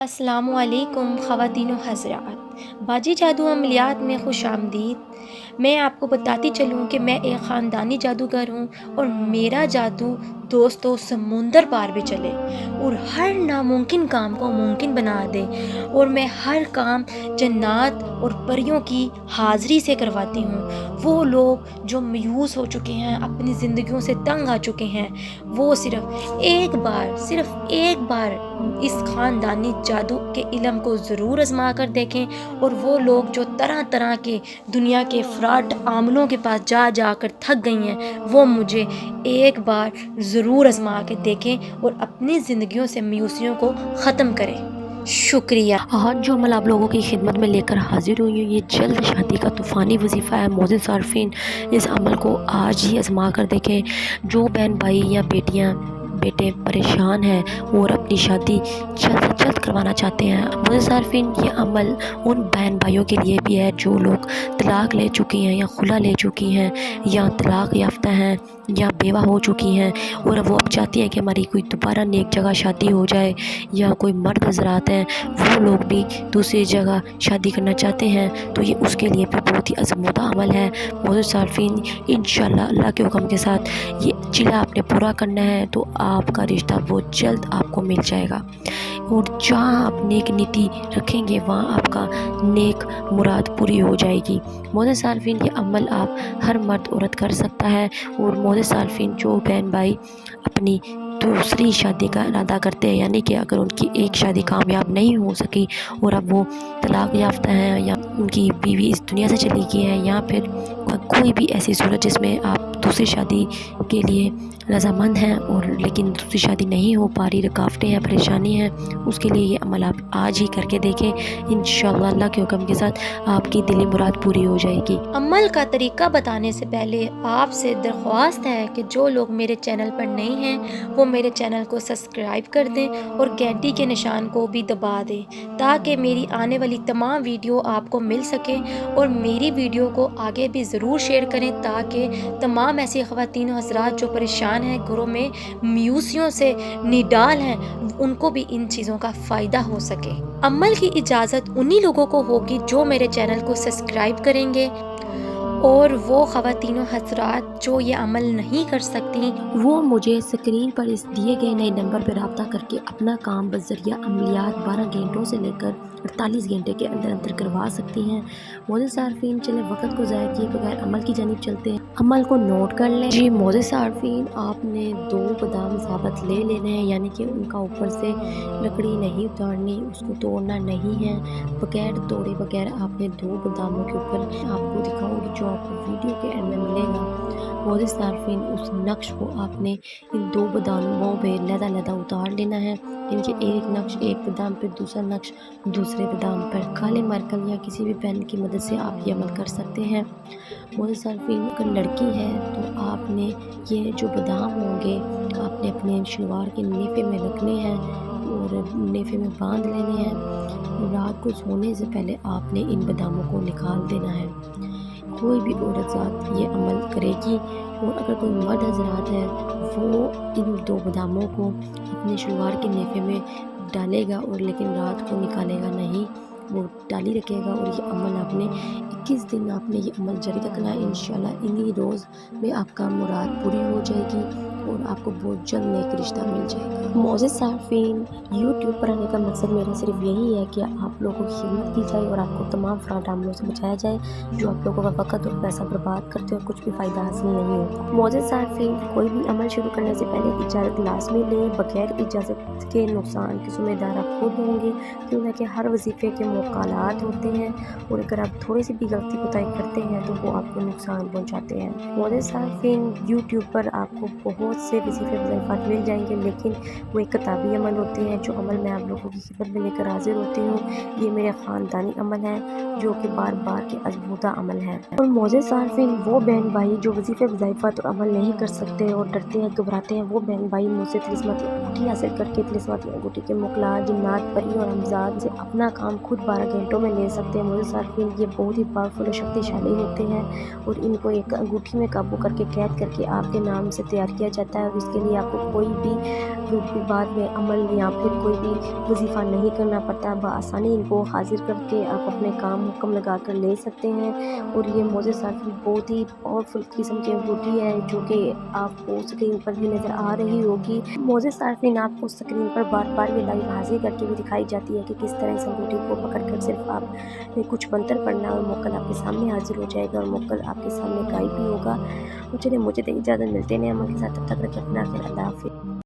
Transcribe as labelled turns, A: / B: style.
A: السلام علیکم خواتین و حضرات، باجی جادو عملیات میں خوش آمدید۔ میں آپ کو بتاتی چلوں کہ میں ایک خاندانی جادوگر ہوں اور میرا جادو دوستوں سمندر پار بھی چلے اور ہر ناممکن کام کو ممکن بنا دے، اور میں ہر کام جنات اور پریوں کی حاضری سے کرواتی ہوں۔ وہ لوگ جو مایوس ہو چکے ہیں، اپنی زندگیوں سے تنگ آ چکے ہیں، وہ صرف ایک بار اس خاندانی جادو کے علم کو ضرور آزما کر دیکھیں، اور وہ لوگ جو طرح طرح کے دنیا کے فراڈ عاملوں کے پاس جا کر تھک گئی ہیں، وہ مجھے ایک بار ضرور آزما کے دیکھیں اور اپنی زندگیوں سے مایوسیوں کو ختم کریں۔ شکریہ۔
B: آج جو عمل آپ لوگوں کی خدمت میں لے کر حاضر ہوئی ہوں، یہ جلد شادی کا طوفانی وظیفہ ہے۔ معزز صارفین، اس عمل کو آج ہی آزما کر دیکھیں۔ جو بہن بھائی یا بیٹے پریشان ہیں اور اپنی شادی جلد سے جلد کروانا چاہتے ہیں، معزز صارفین، یہ عمل ان بہن بھائیوں کے لیے بھی ہے جو لوگ طلاق لے چکی ہیں یا خلا لے چکی ہیں یا طلاق یافتہ ہیں یا بیوہ ہو چکی ہیں، اور وہ اب چاہتی ہیں کہ ہماری کوئی دوبارہ نیک جگہ شادی ہو جائے، یا کوئی مرد حضرات ہیں وہ لوگ بھی دوسری جگہ شادی کرنا چاہتے ہیں، تو یہ اس کے لیے بھی بہت ہی آزمودہ عمل ہے۔ معزز صارفین، انشاءاللہ اللہ کے حکم کے ساتھ یہ چلا آپ نے پورا کرنا ہے تو آپ کا رشتہ بہت جلد آپ کو مل جائے گا، اور جہاں آپ نیک نیتی رکھیں گے وہاں آپ کا نیک مراد پوری ہو جائے گی۔ معزز صارفین، یہ عمل آپ ہر مرد عورت کر سکتا ہے، اور معزز صارفین، جو بہن بھائی اپنی دوسری شادی کا ارادہ کرتے ہیں، یعنی کہ اگر ان کی ایک شادی کامیاب نہیں ہو سکی اور اب وہ طلاق یافتہ ہیں یا ان کی بیوی اس دنیا سے چلی گئی ہے، یا پھر کوئی بھی ایسی صورت جس میں آپ دوسری شادی کے لیے رضامند ہیں اور لیکن دوسری شادی نہیں ہو پا رہی، رکاوٹیں ہیں، پریشانی ہیں، اس کے لیے یہ عمل آپ آج ہی کر کے دیکھیں۔ انشاءاللہ اللہ کے حکم کے ساتھ آپ کی دلی مراد پوری ہو جائے گی۔
A: عمل کا طریقہ بتانے سے پہلے آپ سے درخواست ہے کہ جو لوگ میرے چینل پر نہیں ہیں وہ میرے چینل کو سبسکرائب کر دیں اور گھنٹی کے نشان کو بھی دبا دیں، تاکہ میری آنے والی تمام ویڈیو آپ کو مل سکیں، اور میری ویڈیو کو آگے بھی ضرور شیئر کریں تاکہ تمام ایسی خواتین و حضرات جو پریشان ہیں، گھروں میں میوسیوں سے نڈال ہیں، ان کو بھی ان چیزوں کا فائدہ ہو سکے۔ عمل کی اجازت انہی لوگوں کو ہوگی جو میرے چینل کو سبسکرائب کریں گے، اور وہ خواتین و حضرات جو یہ عمل نہیں کر سکتی
B: وہ مجھے اسکرین پر اس دیے گئے نئے نمبر پر رابطہ کر کے اپنا کام بذریعہ عملیات 12 گھنٹوں سے لے کر 48 گھنٹے کے اندر اندر کروا سکتی ہیں۔ معزز صارفین، چلے وقت کو ضائع کیے بغیر عمل کی جانب چلتے ہیں۔ عمل کو نوٹ کر لیں۔ جی معزز صارفین، آپ نے 2 بادام ثابت لے لینے ہیں، یعنی کہ ان کا اوپر سے لکڑی نہیں اتارنی، اس کو توڑنا نہیں ہے، بغیر توڑے بغیر آپ نے 2 باداموں کے اوپر آپ کو دکھاؤں گی جو آپ کو ویڈیو کے اینڈ میں ملے گا۔ معزز صارفین، اس نقش کو آپ نے ان 2 باداموں پہ علیحدہ اتار لینا ہے، ان کے ایک نقش ایک بادام پہ، دوسرا نقش دوسرے بادام پر۔ کالے مارکر یا کسی بھی پین کی مدد سے آپ یہ عمل کر سکتے ہیں۔ معزز صارفین، اگر لڑکی ہے تو آپ نے یہ جو بادام ہوں گے آپ نے اپنے شلوار کے نیفے میں رکھنے ہیں اور نیفے میں باندھ لینے ہیں۔ رات کو سونے سے پہلے آپ نے ان باداموں کو نکال دینا ہے۔ کوئی بھی عورت ذات یہ عمل کرے گی، اور اگر کوئی مرد حضرات ہے وہ ان 2 باداموں کو اپنے شلوار کے نیفے میں ڈالے گا، اور لیکن رات کو نکالے گا نہیں، وہ ڈالی رکھے گا، اور یہ عمل آپ نے 21 دن آپ نے یہ عمل جاری رکھنا ہے۔ انشاءاللہ انہی روز میں آپ کا مراد پوری ہو جائے گی اور آپ کو بہت جلد نیک رشتہ مل جائے گا۔ معزز صارفین، یوٹیوب پر آنے کا مقصد میرا صرف یہی ہے کہ آپ لوگوں کی خدمت کی جائے اور آپ کو تمام فراڈ عملوں سے بچایا جائے جو آپ لوگوں کا وقت اور پیسہ برباد کرتے اور کچھ بھی فائدہ حاصل نہیں ہوتا۔ معزز صارفین، کوئی بھی عمل شروع کرنے سے پہلے اجازت لازمی لیں، بغیر اجازت کے نقصان کے ذمہ دار آپ خود ہوں گے، کیونکہ ہر وظیفے کے موکلات ہوتے ہیں، اور اگر آپ تھوڑی سی بھی غلطی کوتاہی کرتے ہیں تو وہ آپ کو نقصان پہنچاتے ہیں۔ معزز صارفین، یوٹیوب پر آپ کو بہت سے وظیفے وظائفات مل جائیں گے، لیکن وہ ایک کتابی عمل ہوتے ہیں۔ جو عمل میں آپ لوگوں کی خدمت میں لے کر حاضر ہوتی ہوں، یہ میرے خاندانی عمل ہے جو کہ بار بار کے آزمودہ عمل ہے۔ اور معزز صارفین، وہ بہن بھائی جو وظیفے وظائفات اور عمل نہیں کر سکتے اور ڈرتے ہیں، گھبراتے ہیں، وہ بہن بھائی مجھ سے طلسماتی انگوٹھی حاصل کر کے طلسماتی انگوٹھی کے موکلات، جنات، پری اور امزاد سے اپنا کام خود 12 گھنٹوں میں لے سکتے ہیں۔ موجود صارفین یہ بہت ہی پاورفل اور شکتیشالی ہوتے ہیں اور ان کو ایک انگوٹھی میں قابو کر کے قید کر کے آپ کے نام سے تیار کیا جاتا ہے، اور اس کے لیے آپ کو کوئی بھی بعد میں عمل یا پھر کوئی بھی وظیفہ نہیں کرنا پڑتا۔ بآسانی ان کو حاضر کر کے آپ اپنے کام حکم لگا کر لے سکتے ہیں، اور یہ موزے صارفین بہت ہی پاورفل قسم کی انگوٹھی ہے جو کہ آپ کو اسکرین پر بھی نظر آ رہی ہوگی۔ موزے صارفین آپ کو اسکرین پر بار بار یہ لائیو حاضر کر کے بھی دکھائی جاتی ہے کہ کس طرح اس انگوٹھی کو پکڑ کر صرف آپ نے کچھ منتر پڑھنا اور موکل آپ کے سامنے حاضر ہو جائے گا اور موکل آپ کے سامنے غائب بھی ہوگا۔ اور چلیں مجھے اجازت، ملتے ہیں عمل کے ساتھ، تب تک رکھیں اپنا خیال، اللہ حافظ۔